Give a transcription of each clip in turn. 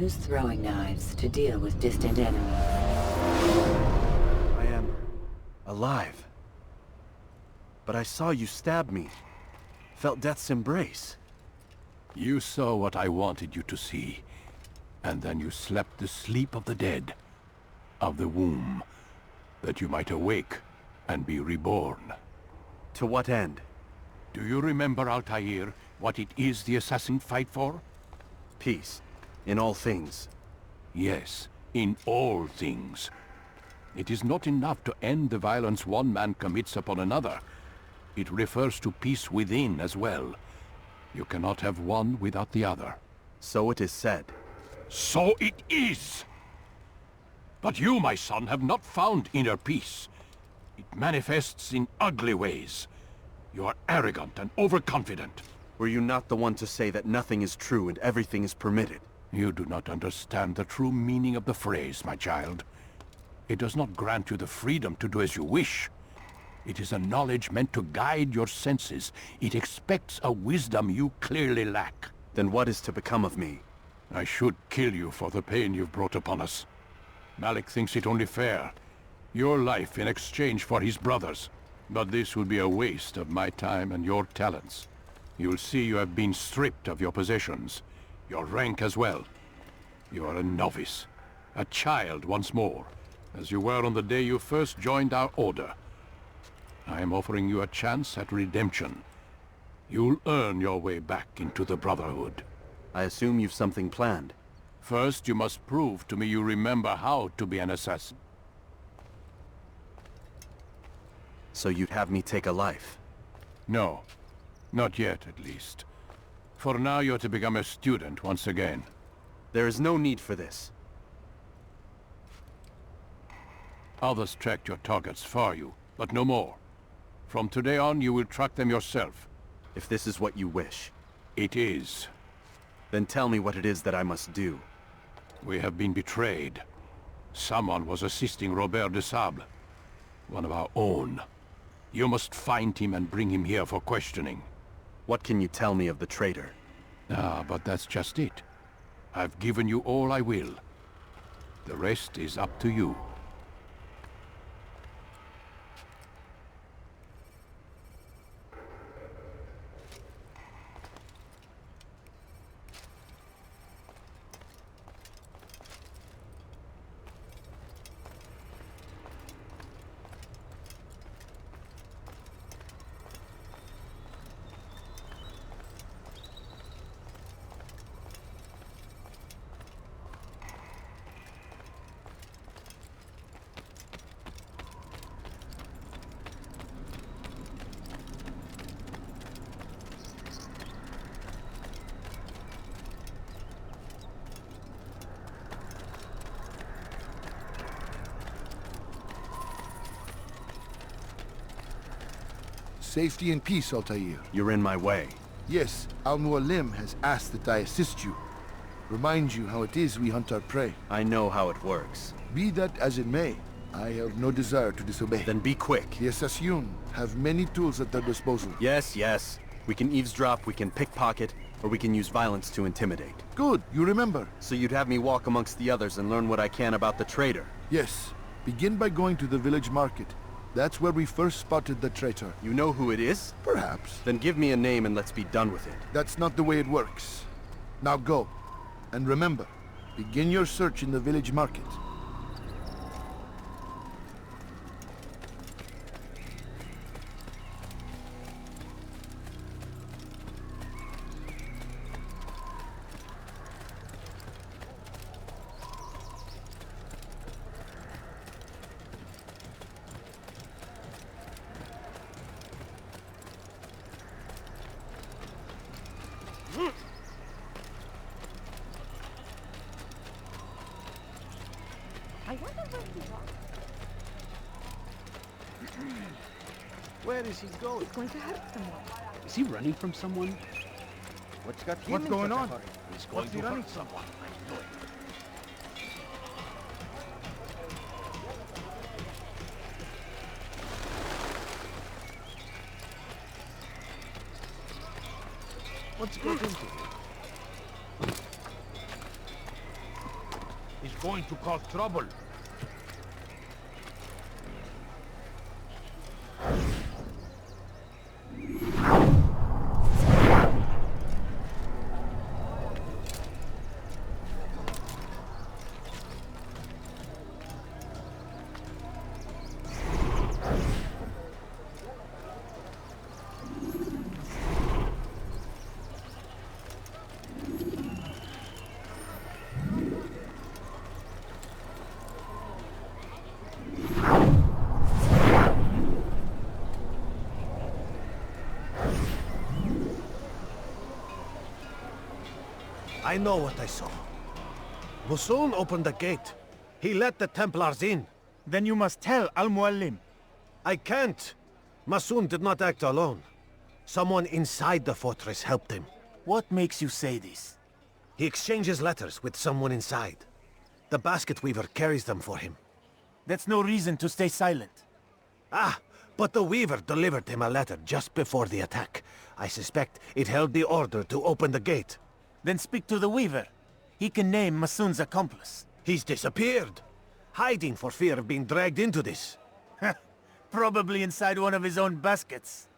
use throwing knives to deal with distant enemies. I am alive. But I saw you stab me. Felt death's embrace. You saw what I wanted you to see. And then you slept the sleep of the dead. Of the womb. That you might awake and be reborn. To what end? Do you remember, Altair, what it is the assassins fight for? Peace. In all things. Yes, in all things. It is not enough to end the violence one man commits upon another. It refers to peace within as well. You cannot have one without the other. So it is said. So it is! But you, my son, have not found inner peace. It manifests in ugly ways. You are arrogant and overconfident. Were you not the one to say that nothing is true and everything is permitted? You do not understand the true meaning of the phrase, my child. It does not grant you the freedom to do as you wish. It is a knowledge meant to guide your senses. It expects a wisdom you clearly lack. Then what is to become of me? I should kill you for the pain you've brought upon us. Malik thinks it only fair. Your life in exchange for his brother's. But this would be a waste of my time and your talents. You'll see you have been stripped of your possessions. Your rank as well. You are a novice. A child once more. As you were on the day you first joined our order. I am offering you a chance at redemption. You'll earn your way back into the Brotherhood. I assume you've something planned. First, you must prove to me you remember how to be an assassin. So you'd have me take a life? No. Not yet, at least. For now, you're to become a student once again. There is no need for this. Others tracked your targets for you, but no more. From today on, you will track them yourself. If this is what you wish. It is. Then tell me what it is that I must do. We have been betrayed. Someone was assisting Robert de Sable. One of our own. You must find him and bring him here for questioning. What can you tell me of the traitor? Ah, but that's just it. I've given you all I will. The rest is up to you. Safety and peace, Altair. You're in my way. Yes, Al-Mualim has asked that I assist you. Remind you how it is we hunt our prey. I know how it works. Be that as it may, I have no desire to disobey. Then be quick. The Assassin have many tools at their disposal. Yes, yes. We can eavesdrop, we can pickpocket, or we can use violence to intimidate. Good, you remember. So you'd have me walk amongst the others and learn what I can about the traitor? Yes. Begin by going to the village market. That's where we first spotted the traitor. You know who it is? Perhaps. Then give me a name and let's be done with it. That's not the way it works. Now go. And remember, begin your search in the village market. I wonder where he's on. Where is he going? He's going to hurt someone. Is he running from someone? What's going on? He's going to hurt someone. I know it. What's got into him? Going to cause trouble. I know what I saw. Musoon opened the gate. He let the Templars in. Then you must tell Al-Mualim. I can't. Masoon did not act alone. Someone inside the fortress helped him. What makes you say this? He exchanges letters with someone inside. The basket weaver carries them for him. That's no reason to stay silent. Ah, but the weaver delivered him a letter just before the attack. I suspect it held the order to open the gate. Then speak to the Weaver. He can name Masoon's accomplice. He's disappeared, hiding for fear of being dragged into this. Probably inside one of his own baskets.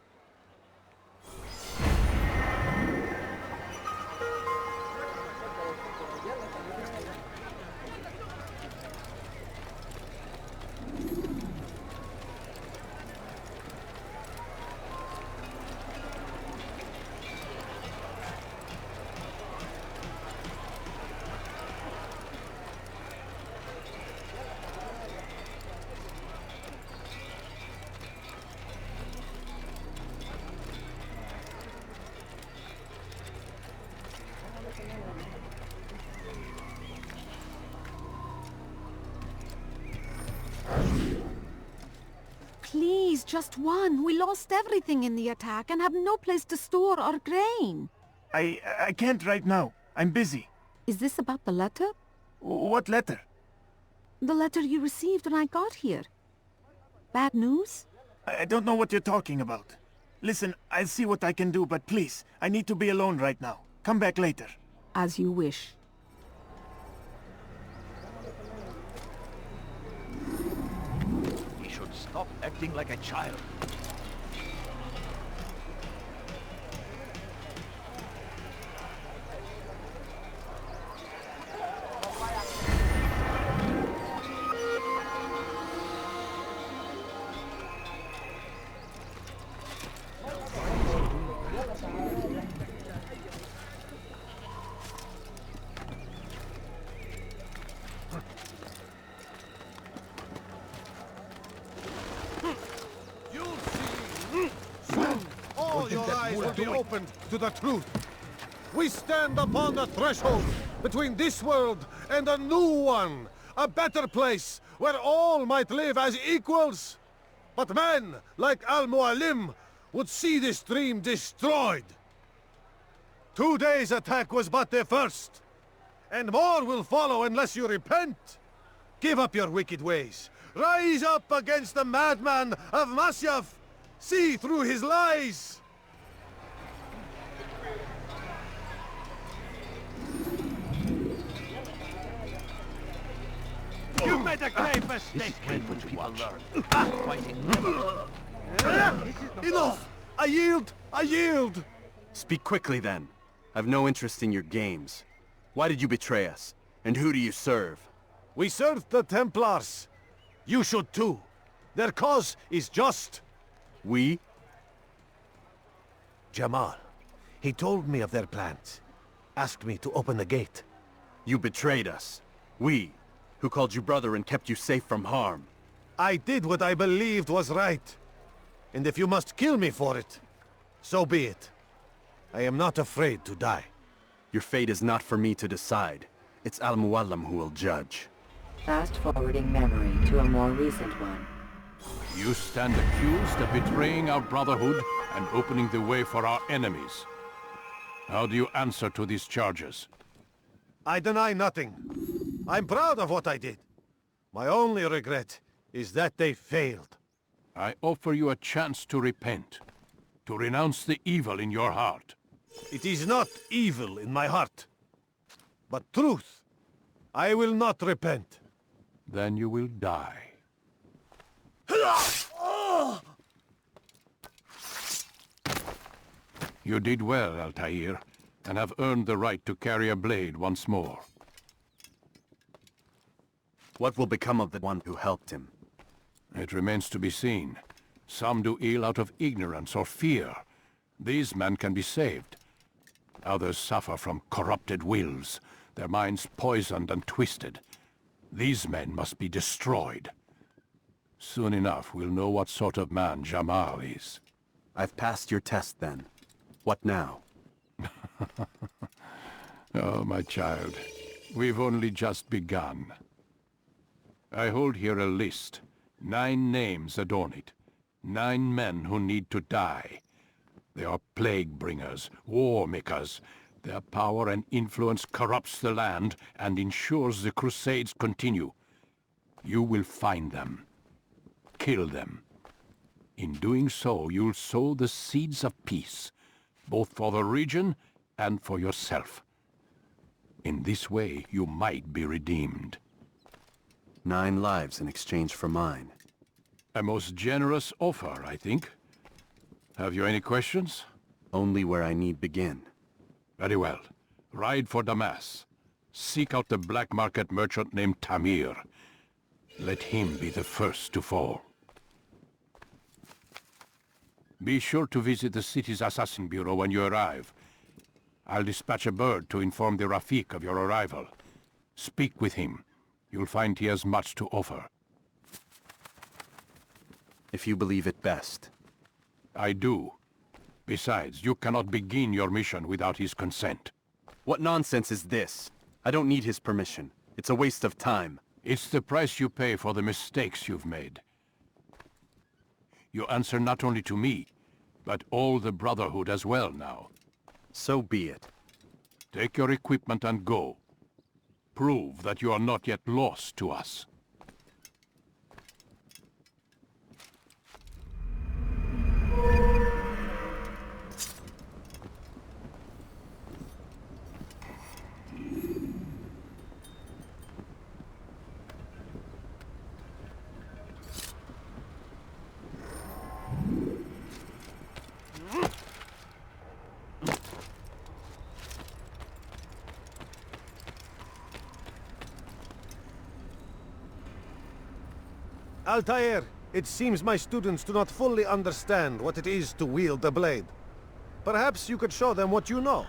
Please, just one. We lost everything in the attack and have no place to store our grain. I can't right now. I'm busy. Is this about the letter? What letter? The letter you received when I got here. Bad news? I don't know what you're talking about. Listen, I'll see what I can do, but please, I need to be alone right now. Come back later. As you wish. He should stop acting like a child. All your eyes will be opened to the truth. We stand upon the threshold between this world and a new one, a better place where all might live as equals. But men like Al-Mualim would see this dream destroyed. Today's attack was but the first, and more will follow unless you repent. Give up your wicked ways. Rise up against the madman of Masyaf. See through his lies. You made a grave mistake when people learn. Fighting. Enough! I yield! I yield! Speak quickly then. I've no interest in your games. Why did you betray us? And who do you serve? We serve the Templars. You should too. Their cause is just. We? Jamal. He told me of their plans. Asked me to open the gate. You betrayed us. We, who called you brother and kept you safe from harm. I did what I believed was right. And if you must kill me for it, so be it. I am not afraid to die. Your fate is not for me to decide. It's Al-Mualim who will judge. Fast-forwarding memory to a more recent one. You stand accused of betraying our brotherhood and opening the way for our enemies. How do you answer to these charges? I deny nothing. I'm proud of what I did. My only regret is that they failed. I offer you a chance to repent, to renounce the evil in your heart. It is not evil in my heart, but truth. I will not repent. Then you will die. You did well, Altair, and have earned the right to carry a blade once more. What will become of the one who helped him? It remains to be seen. Some do ill out of ignorance or fear. These men can be saved. Others suffer from corrupted wills, their minds poisoned and twisted. These men must be destroyed. Soon enough, we'll know what sort of man Jamal is. I've passed your test then. What now? Oh, my child. We've only just begun. I hold here a list. 9 names adorn it. 9 men who need to die. They are plague bringers, war makers. Their power and influence corrupts the land and ensures the crusades continue. You will find them. Kill them. In doing so, you'll sow the seeds of peace, both for the region and for yourself. In this way, you might be redeemed. 9 lives in exchange for mine. A most generous offer, I think. Have you any questions? Only where I need begin. Very well. Ride for Damas. Seek out the black market merchant named Tamir. Let him be the first to fall. Be sure to visit the city's assassin bureau when you arrive. I'll dispatch a bird to inform the Rafik of your arrival. Speak with him. You'll find he has much to offer. If you believe it best. I do. Besides, you cannot begin your mission without his consent. What nonsense is this? I don't need his permission. It's a waste of time. It's the price you pay for the mistakes you've made. You answer not only to me, but all the Brotherhood as well now. So be it. Take your equipment and go. Prove that you are not yet lost to us. Altair, it seems my students do not fully understand what it is to wield the blade. Perhaps you could show them what you know.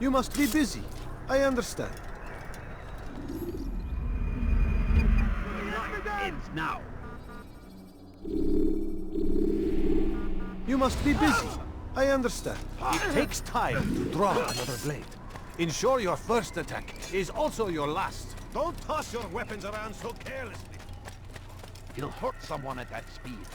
You must be busy. I understand. Ends now. You must be busy. I understand. It takes time to draw another blade. Ensure your first attack is also your last. Don't toss your weapons around so carelessly. You'll hurt someone at that speed.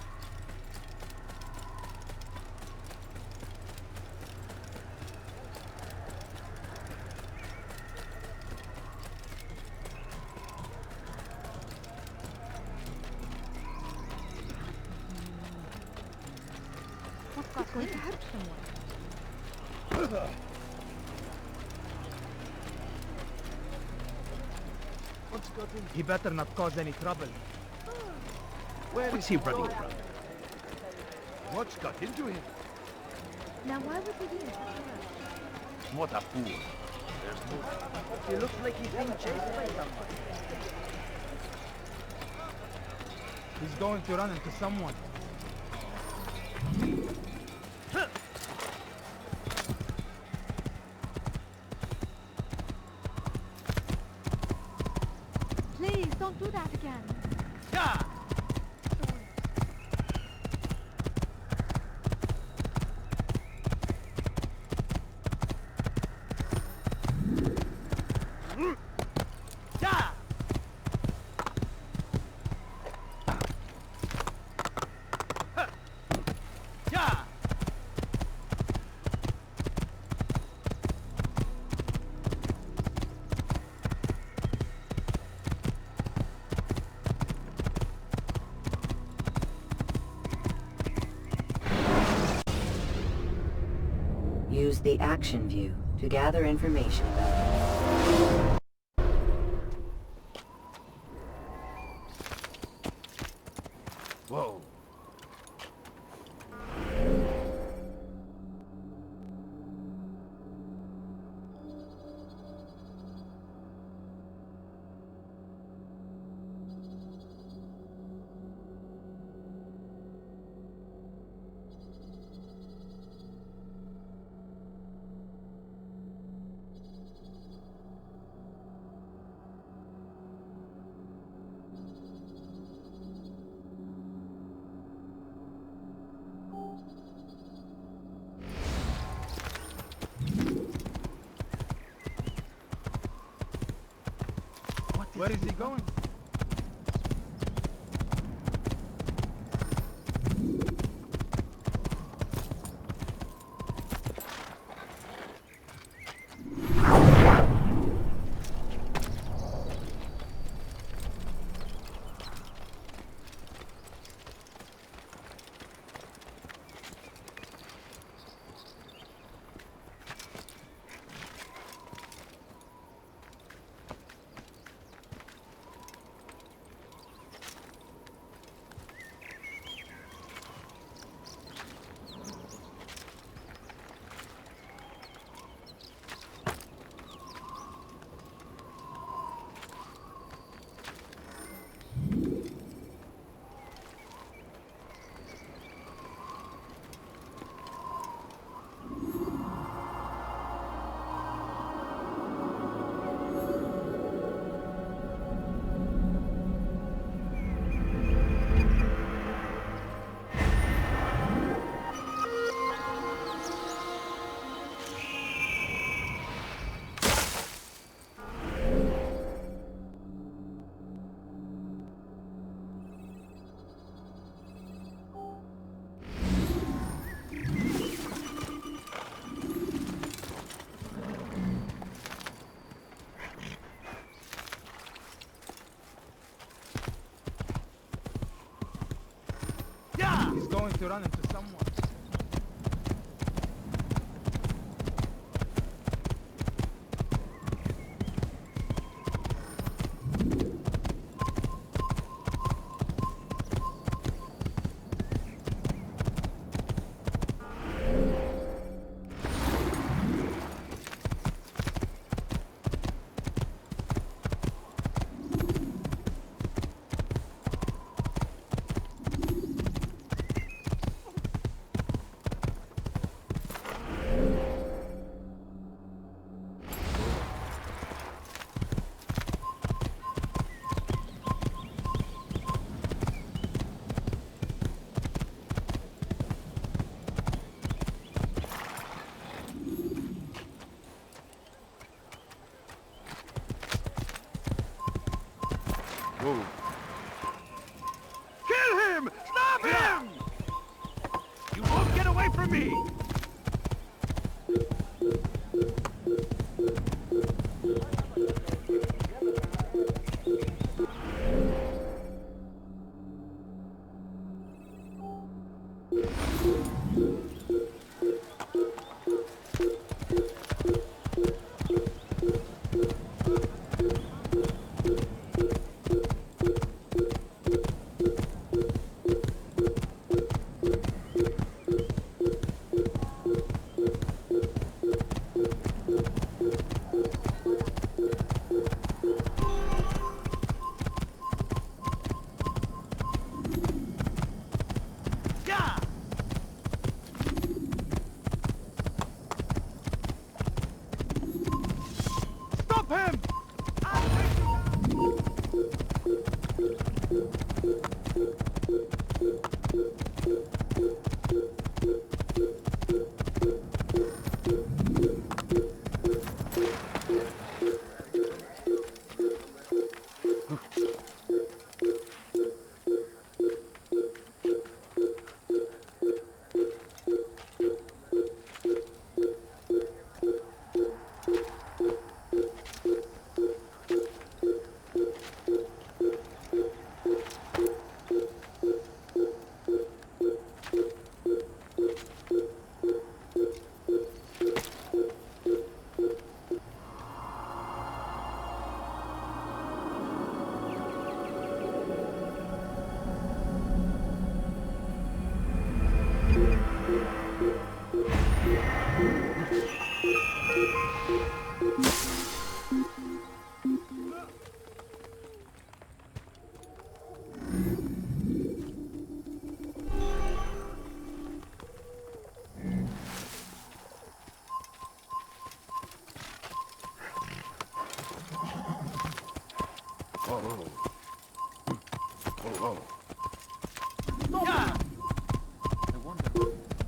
What's going to hurt someone? He better not cause any trouble. Where is he running from? What's got into him? Now why would he be in such a rush? What a fool. There's no... He looks like he's being chased by someone. He's going to run into someone. Please, don't do that again. Yeah! Yeah! Yeah! Use the action view to gather information about Whoa. Where is he going? He's going to run into someone. Cover me!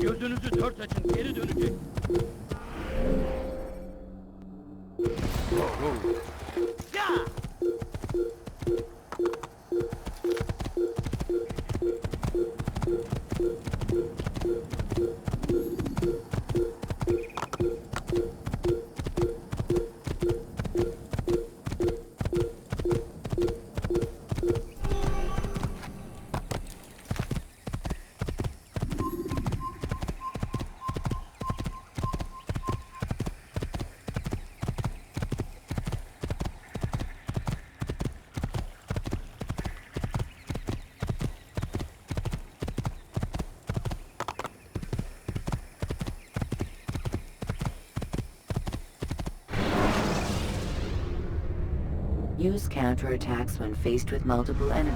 Gözünüzü dört açın, geri dönecek. Use counterattacks when faced with multiple enemies.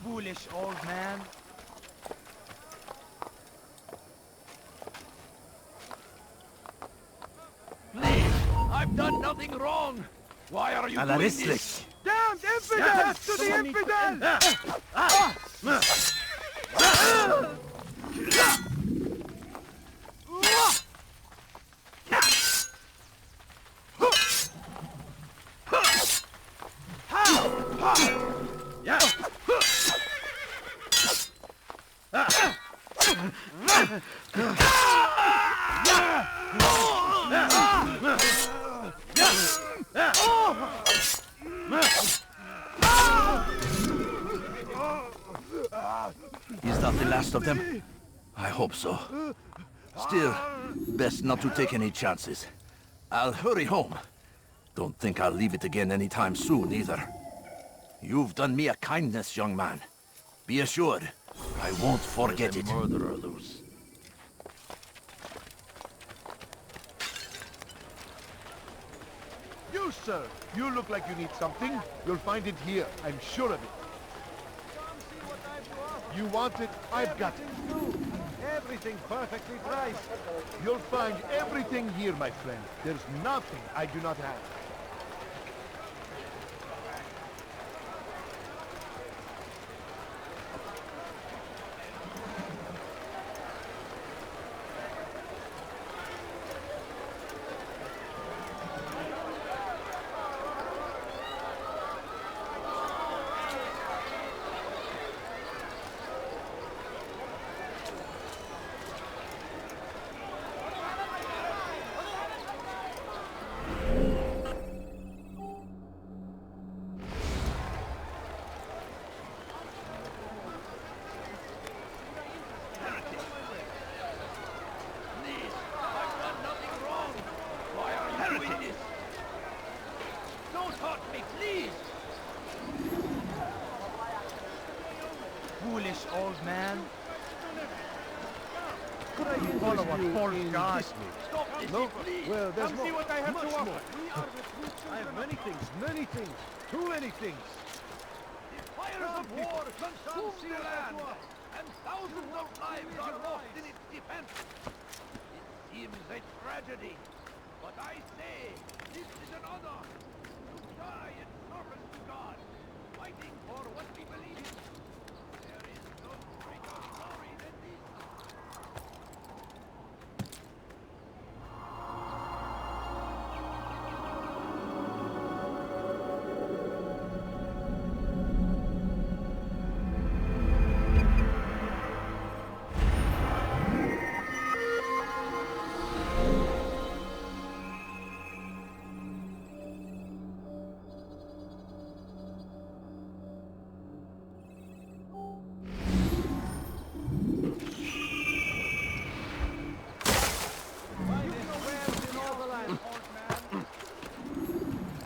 Foolish old man. Please, I've done nothing wrong. Why are you doing this? Damned infidel! To the infidel! Is that the last of them? I hope so. Still, best not to take any chances. I'll hurry home. Don't think I'll leave it again anytime soon, either. You've done me a kindness, young man. Be assured, I won't forget it. Murderer loose. You, sir. You look like you need something. You'll find it here. I'm sure of it. You want it? I've got it. Everything perfectly priced. You'll find everything here, my friend. There's nothing I do not have. Foolish old man. Could I follow a false god? No, well, there's Come more. see what I have to Much offer. more. I have many things, too many things. Fires of war consume the land, and thousands of lives are lost in its defense. It seems a tragedy, but I say this is an honor to die in service to God, fighting for what we believe in. There is no greater glory than this.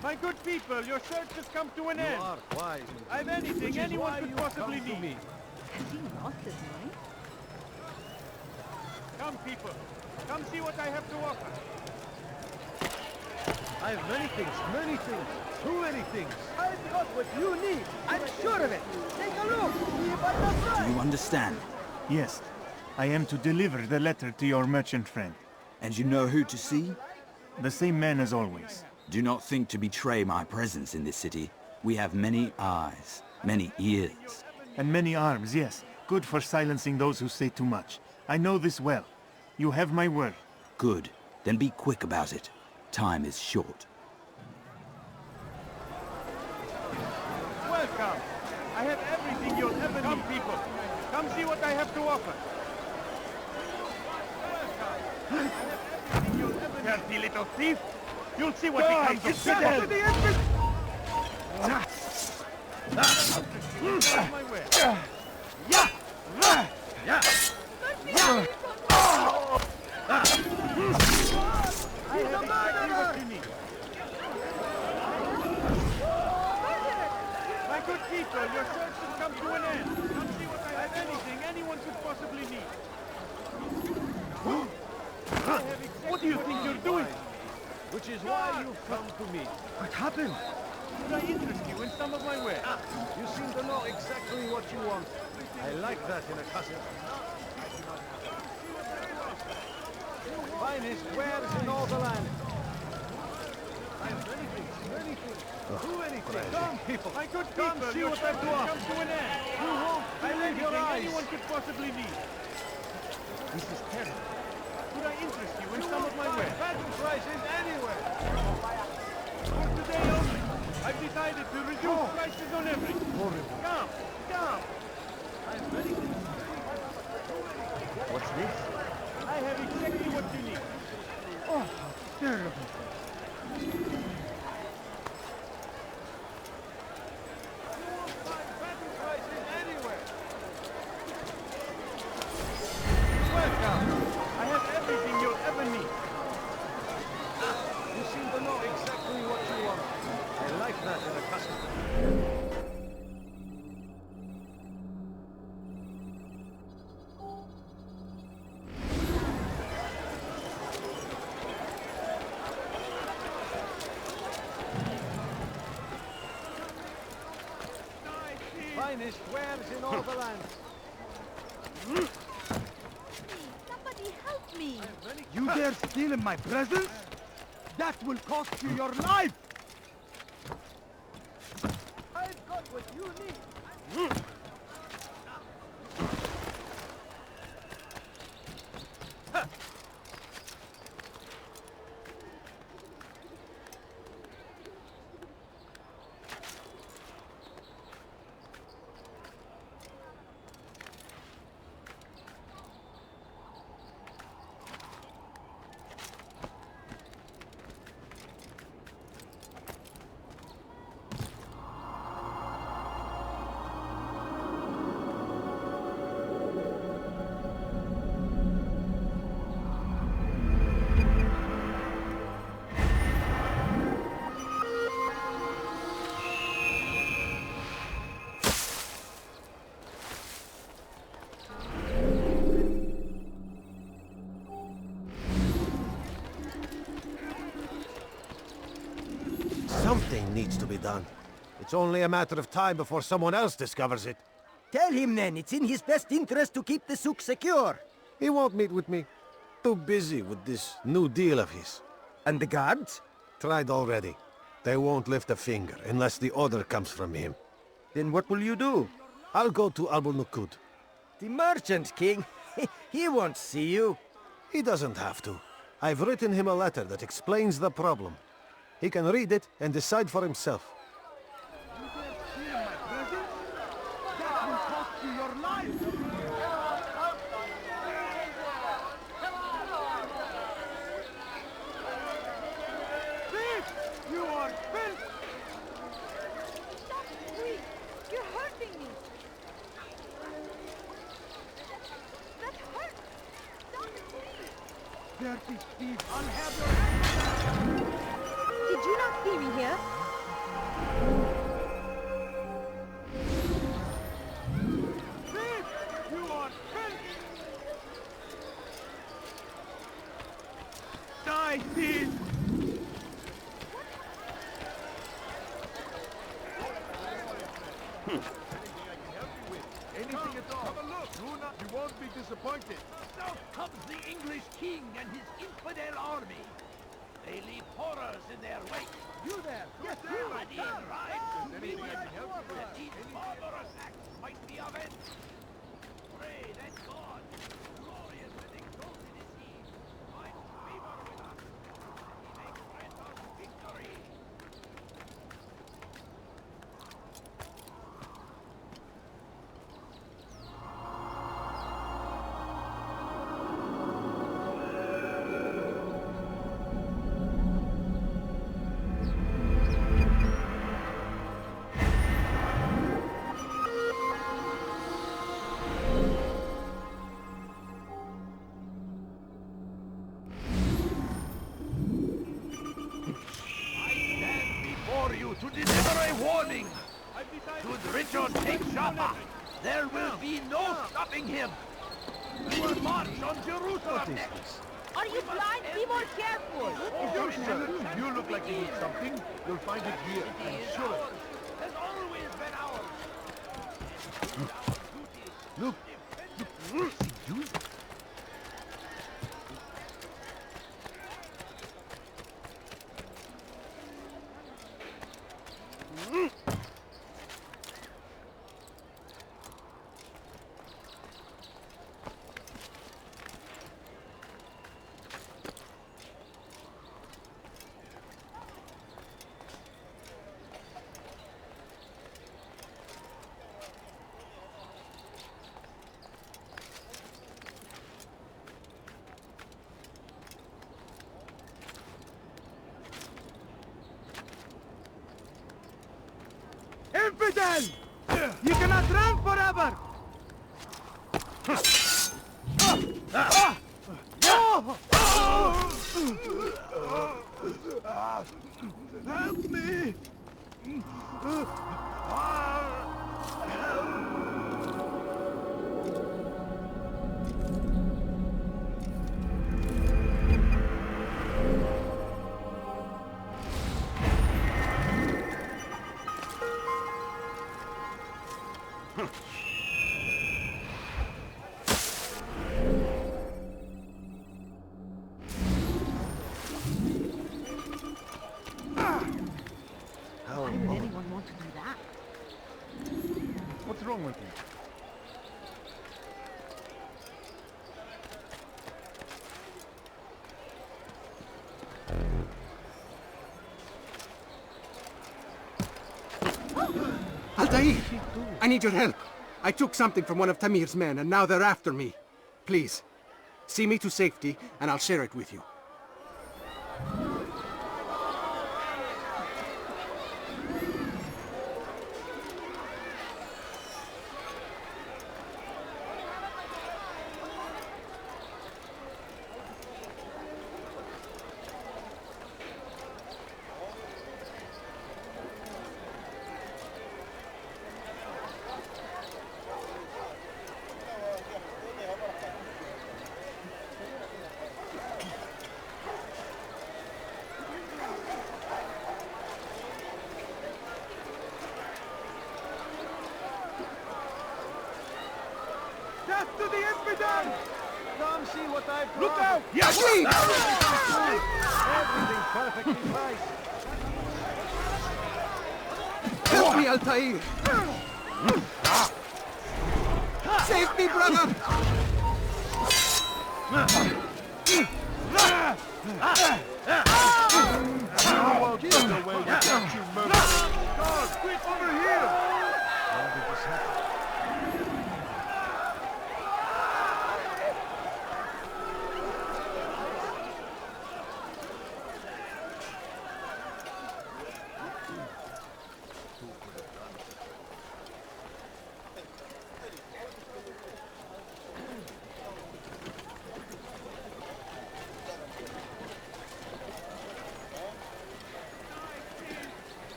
My good people, your search has come to an end. You are wise. I've anything anyone could possibly need. Me. Has he lost his mind? Come, people. Come see what I have to offer. I have many things, too many things. I've got what you need. I'm sure of it. Take a look. See if I'm not right. Do you understand? Yes, I am to deliver the letter to your merchant friend. And you know who to see? The same man as always. Do not think to betray my presence in this city. We have many eyes, many ears. And many arms, yes. Good for silencing those who say too much. I know this well. You have my word. Good. Then be quick about it. Time is short. Welcome. I have everything you'll ever need. Come, people. Come see what I have to offer. Welcome. I have everything you'll ever need. Dirty little thief. You'll see what becomes of you. Get to the entrance! My way. Yeah! Yeah! I have exactly what you need. My good people, your search has come to an end. Come see what I have. Anything anyone could possibly need. I have exactly what do you think you're doing? Which is why you've come to me. What happened? Could I interest you in some of my wares? You seem to know exactly what you want. I like that in a customer. Finest wares in all the land. I have many things, too many things. Come, people. My good Come people, see your what I search do. has come to an end. You won't I have believe your everything eyes. anyone could possibly need. This is terrible. Could I interest you in some of my wares? Better prices anywhere. For today only, I've decided to reduce prices on everything. Horrible. Come, come. I have many things. What's this? I have exactly what you need. Oh, how terrible. Better prices anywhere. Welcome. I have everything you'll ever need. You seem to know exactly what you want. I like that in a customer. finest wares in all the land. Somebody help me! You dare steal in my presence? That will cost you your life! I've got what you need. Something needs to be done. It's only a matter of time before someone else discovers it. Tell him then, it's in his best interest to keep the souk secure. He won't meet with me. Too busy with this new deal of his. And the guards? Tried already. They won't lift a finger unless the order comes from him. Then what will you do? I'll go to AnvilNext. The merchant king? He won't see you. He doesn't have to. I've written him a letter that explains the problem. He can read it and decide for himself. That will cost you your life! Thief! You are filth! Stop, please! You're hurting me! That hurts! Stop it, please! Dirty thief! I'll have your hand! Did you not see me here? Thief! You are filth! Die, thief! Anything at all. Have a look. You won't be disappointed. South comes the English king and his infidel army. They leave horrors in their wake. You there! Yes, you! Bloody rides to be that these barbarous acts might be avenged. Pray that God, glorious and exalted is he, find favor with us, and he may grant us victory. To deliver a warning! Should Richard take Jaffa, there will be no stopping him! We will march on Jerusalem next! Are you blind? Be more careful! You, sir, you look like you need something. You'll find it here, I'm sure. Has always been ours! Look! Look! See, Infidel! You cannot run forever! Help me! What's wrong with him? Altair! I need your help. I took something from one of Tamir's men, and now they're after me. Please, see me to safety, and I'll share it with you. Death to the infidel! Come see what I've brought. Look out! Yes! Please! Everything's perfectly right. Help me, Altair! Save me, brother! You won't get away with that, you murderer! God, quick, over here! How did this happen?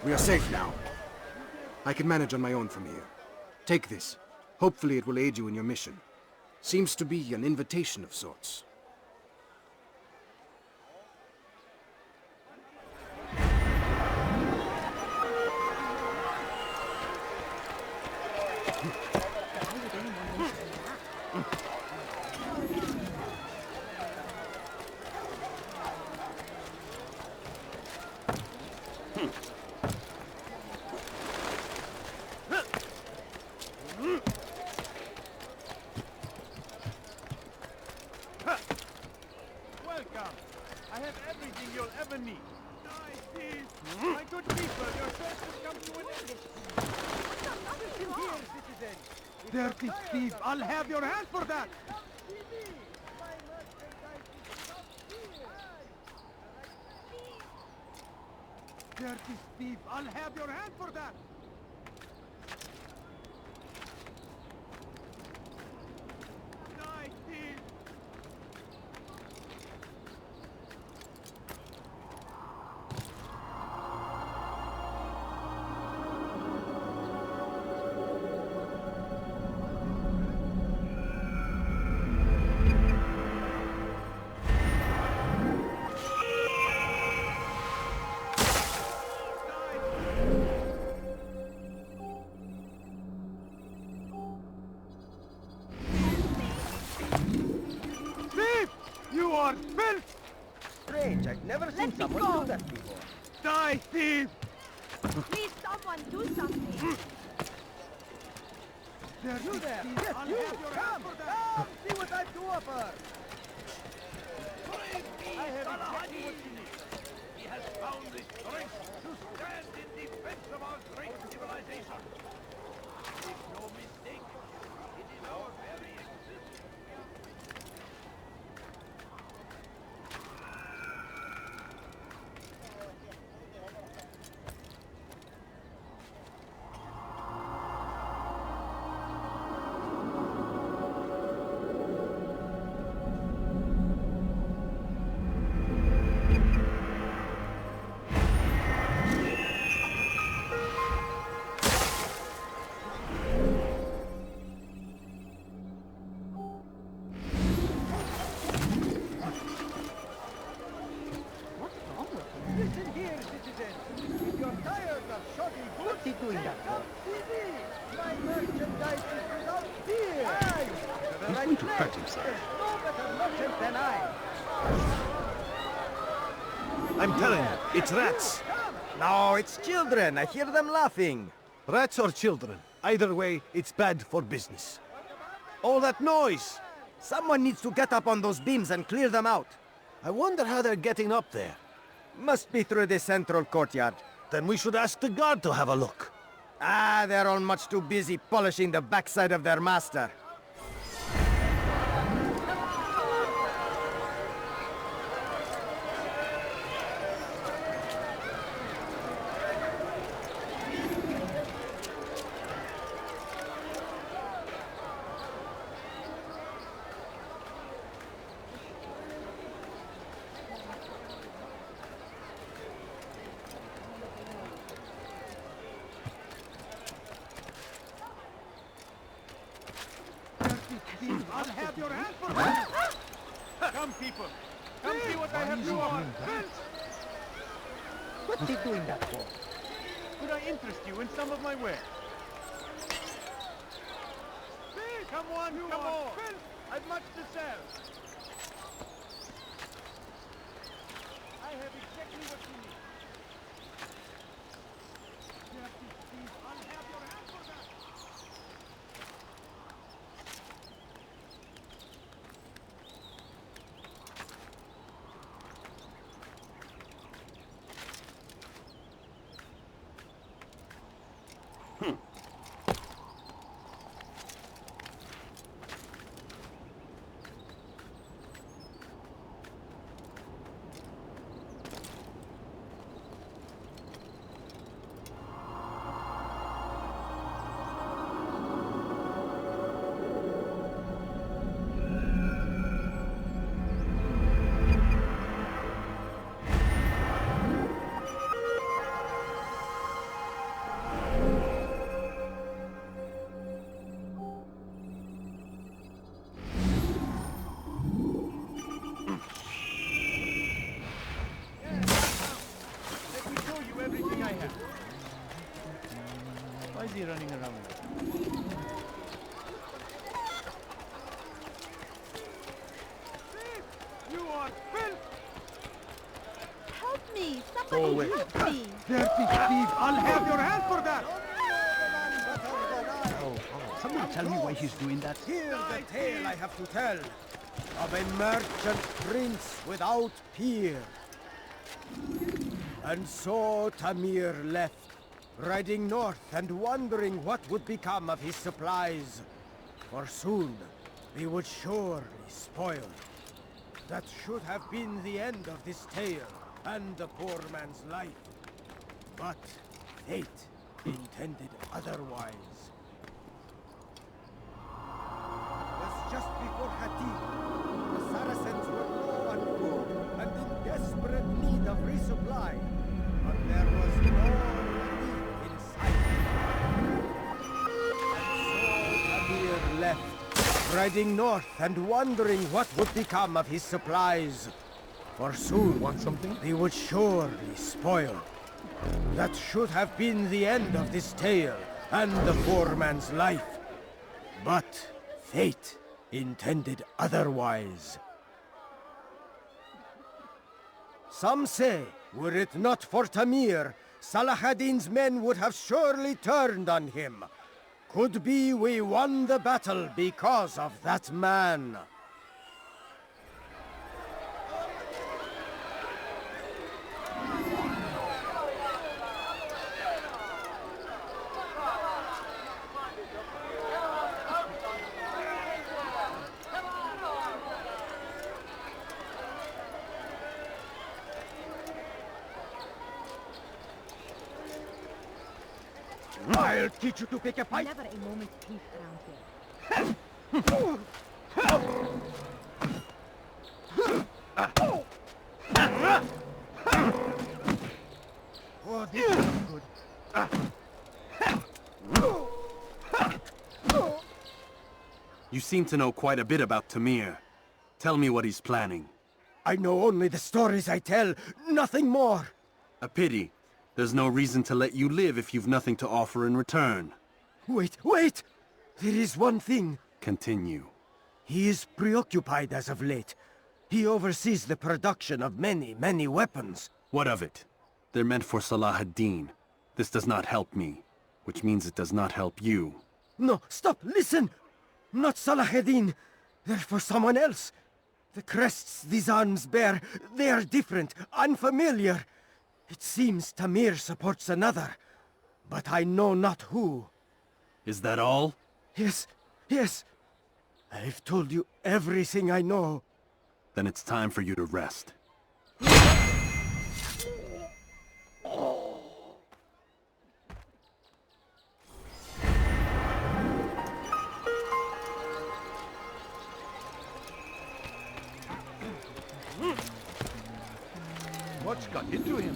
We are safe now. I can manage on my own from here. Take this. Hopefully it will aid you in your mission. Seems to be an invitation of sorts. Welcome. I have everything you'll ever need. Nice, please. My good people, your search has come to an end. Listen here, citizen. Dirty thief, I'll have your hand for that. Dirty thief, I'll have your hand for that. Nice, thief. You are filth! Strange, I've never seen someone do that before. Die, thief! Please, someone do something. You there! Yes, I'll you! have your hand Come! for that! Come! See what I do offer! I have exactly what you need. He has found the strength to stand in defense of our great civilization. Make no mistake, it is our very existence. Listen here, citizen. If you're tired of shoddy goods, What's he doing that for? My merchandise is without fear. He's going to hurt himself. No better merchant than I. I'm telling you, it's rats. No, it's children. I hear them laughing. Rats or children. Either way, it's bad for business. All that noise! Someone needs to get up on those beams and clear them out. I wonder how they're getting up there. Must be through the central courtyard. Then we should ask the guard to have a look. Ah, they're all much too busy polishing the backside of their master. I'll have your hand for that! Come, people! Come see what I have to offer! What's he doing that for? Could I interest you in some of my wares? Come on, come on! I've much to sell! I have exactly what you need. I'll have your hand for that! Why is he running around? You are filth! Help me! Go Somebody away. help me! Dirty thief! I'll have your hand for that! Somebody tell me why he's doing that. Here's the tale I have to tell of a merchant prince without peer. And so Tamir left, riding north and wondering what would become of his supplies. For soon they would surely spoil. That should have been the end of this tale and the poor man's life. But fate intended otherwise. Just before Hatib, the Saracens were low on food and in desperate need of resupply, but there was no relief in sight. And so Amir left, riding north and wondering what would become of his supplies. For soon, they would surely spoil. That should have been the end of this tale and the poor man's life. But fate intended otherwise. Some say, were it not for Tamir, Salah ad-Din's men would have surely turned on him. Could be we won the battle because of that man. I'll teach you to pick a fight. Never a moment's peace around here. Oh, this is good. You seem to know quite a bit about Tamir. Tell me what he's planning. I know only the stories I tell, nothing more. A pity. There's no reason to let you live if you've nothing to offer in return. Wait! There is one thing. Continue. He is preoccupied as of late. He oversees the production of many, many weapons. What of it? They're meant for Salah ad-Din. This does not help me. which means it does not help you. No, stop, listen! Not Salahedin. They're for someone else. The crests these arms bear, they are different, unfamiliar. It seems Tamir supports another, but I know not who. Is that all? Yes, yes. I've told you everything I know. Then it's time for you to rest. What's got into him?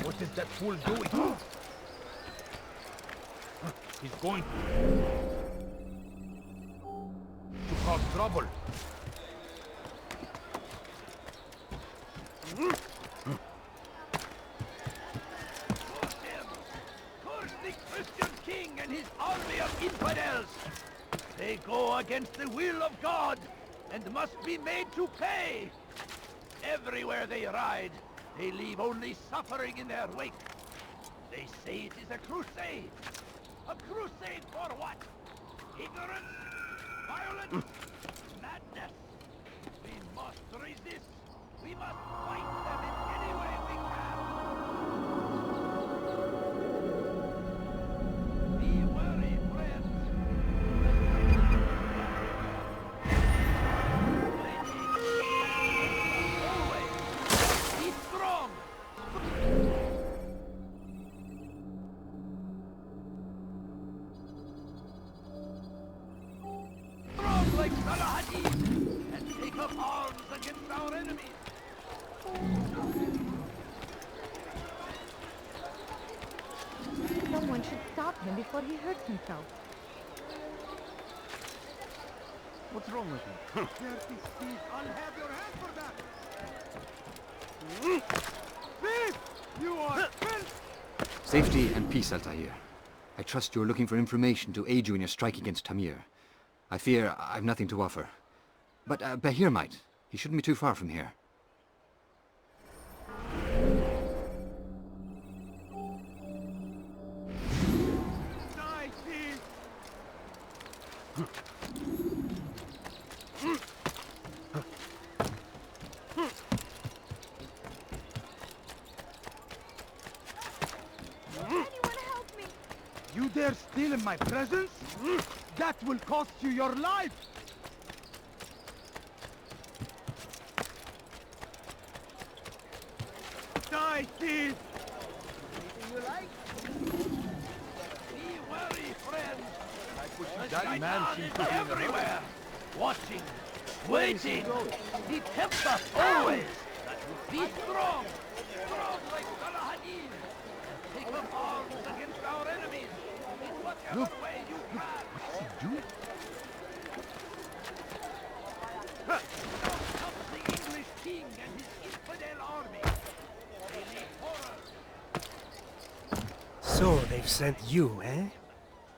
What is that fool doing? He's going to cause trouble. Curse the Christian king and his army of infidels! They go against the will of God and must be made to pay! Everywhere they ride, they leave only suffering in their wake. They say it is a crusade. A crusade for what? Ignorance? Violence? Madness? We must resist. We must fight them in any way we can. Be wary, friends. Always be strong. Strong like Salahadin, and take up arms against our enemies. Someone should stop him before he hurts himself. What's wrong with him? Dirty Steve, I'll have your hand for that! Steve! You are filth! Safety and peace, Altair. I trust you're looking for information to aid you in your strike against Tamir. I fear I've nothing to offer. But Bahir might. He shouldn't be too far from here. Die, Steve! You dare steal in my presence? That will cost you your life! Die, thief! Anything you like? Be wary, friends! That man seems to be everywhere! Watching, waiting! He tempts us always! Be strong! Strong like Salahadin! Take up arms against our enemies! In whatever way you can! What's he doing? Comes the English king and his infidel army! They lead horror! So they've sent you, eh?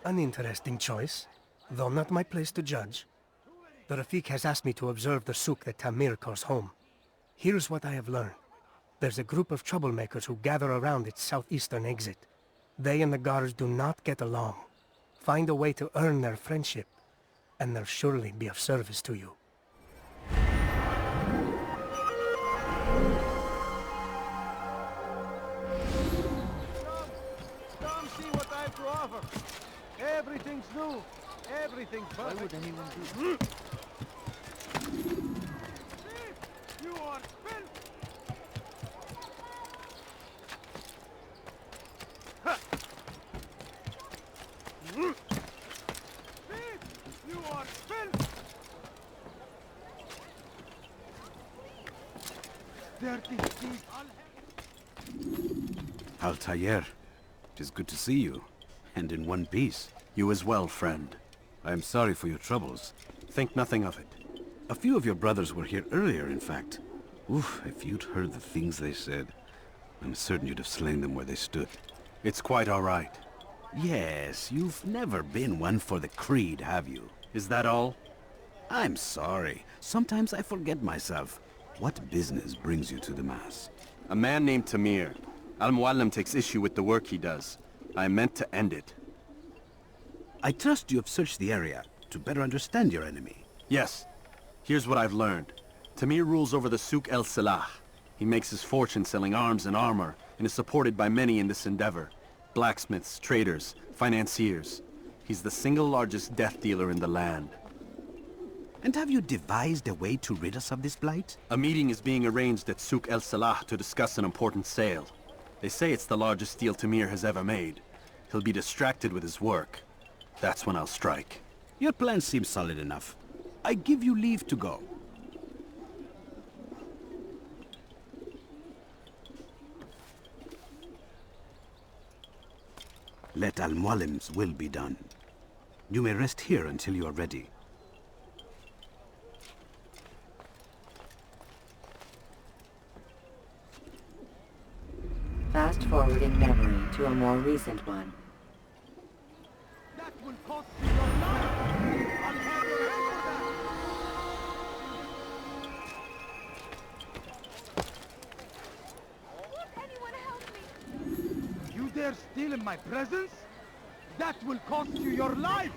An interesting choice, though not my place to judge. The Rafik has asked me to observe the souk that Tamir calls home. Here's what I have learned. There's a group of troublemakers who gather around its southeastern exit. They and the guards do not get along. Find a way to earn their friendship, and they'll surely be of service to you. Come see what I have to offer. Everything's new. Everything's perfect. Why would anyone do that? You are filth! You are filth! Dirty thief! Altair, it is good to see you, and in one piece. You as well, friend. I am sorry for your troubles. Think nothing of it. A few of your brothers were here earlier, in fact. Oof, if you'd heard the things they said, I'm certain you'd have slain them where they stood. It's quite all right. Yes, you've never been one for the creed, have you? Is that all? I'm sorry. Sometimes I forget myself. What business brings you to the Mass? A man named Tamir. Al-Muallim takes issue with the work he does. I meant to end it. I trust you have searched the area to better understand your enemy. Yes. Here's what I've learned. Tamir rules over the Souk El Salah. He makes his fortune selling arms and armor, and is supported by many in this endeavor. Blacksmiths, traders, financiers. He's the single largest death dealer in the land. And have you devised a way to rid us of this blight? A meeting is being arranged at Souk El Salah to discuss an important sale. They say it's the largest deal Tamir has ever made. He'll be distracted with his work. That's when I'll strike. Your plan seems solid enough. I give you leave to go. Let Al-Muallim's will be done. You may rest here until you are ready. Fast-forwarding memory to a more recent one. That will cost you your life! I'll have your head for that! Won't anyone help me? You dare steal in my presence? That will cost you your life!